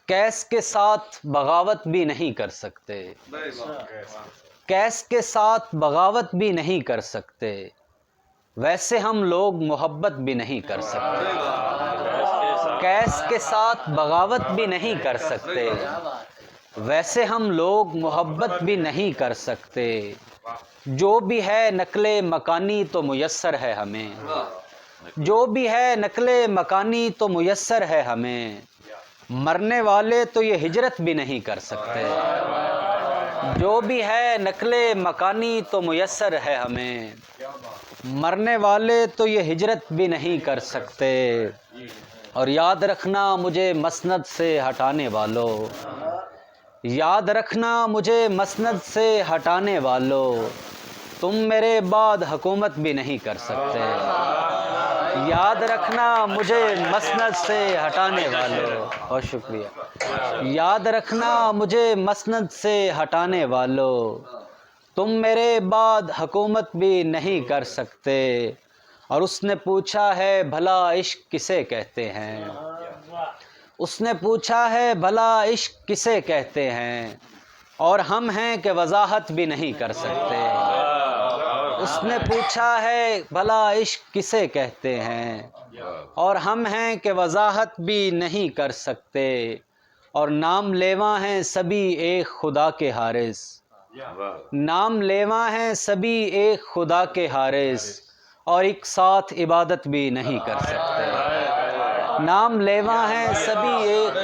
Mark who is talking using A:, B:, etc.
A: Case کے ساتھ بغاوت بھی نہیں کر سکتے، کیس کے ساتھ بغاوت بھی نہیں کر سکتے، ویسے ہم لوگ محبت بھی نہیں کر سکتے، کیس کے ساتھ بغاوت بھی نہیں کر سکتے، ویسے ہم لوگ محبت بھی نہیں کر سکتے، جو بھی ہے نقل مکانی تو میسر ہے ہمیں، جو بھی ہے نقل مکانی تو میسر ہے ہمیں، مرنے والے تو یہ ہجرت بھی نہیں کر سکتے، جو بھی ہے نقل مکانی تو میسر ہے ہمیں، مرنے والے تو یہ ہجرت بھی نہیں کر سکتے۔ اور یاد رکھنا مجھے مسند سے ہٹانے والوں، یاد رکھنا مجھے مسند سے ہٹانے والوں، تم میرے بعد حکومت بھی نہیں کر سکتے، یاد رکھنا مجھے مسند سے ہٹانے والوں، بہت شکریہ، یاد رکھنا مجھے مسند سے ہٹانے والوں، تم میرے بعد حکومت بھی نہیں کر سکتے۔ اور اس نے پوچھا ہے بھلا عشق کسے کہتے ہیں، اس نے پوچھا ہے بھلا عشق کسے کہتے ہیں، اور ہم ہیں کہ وضاحت بھی نہیں کر سکتے، اس نے پوچھا ہے بھلا عشق کسے کہتے ہیں، اور ہم ہیں کہ وضاحت بھی نہیں کر سکتے، اور نام لیوا ہیں سبھی ایک خدا کے حارث، نام لیوا ہیں سبھی ایک خدا کے حارث، اور ایک ساتھ عبادت بھی نہیں کر سکتے، نام لیوا ہیں سبھی ایک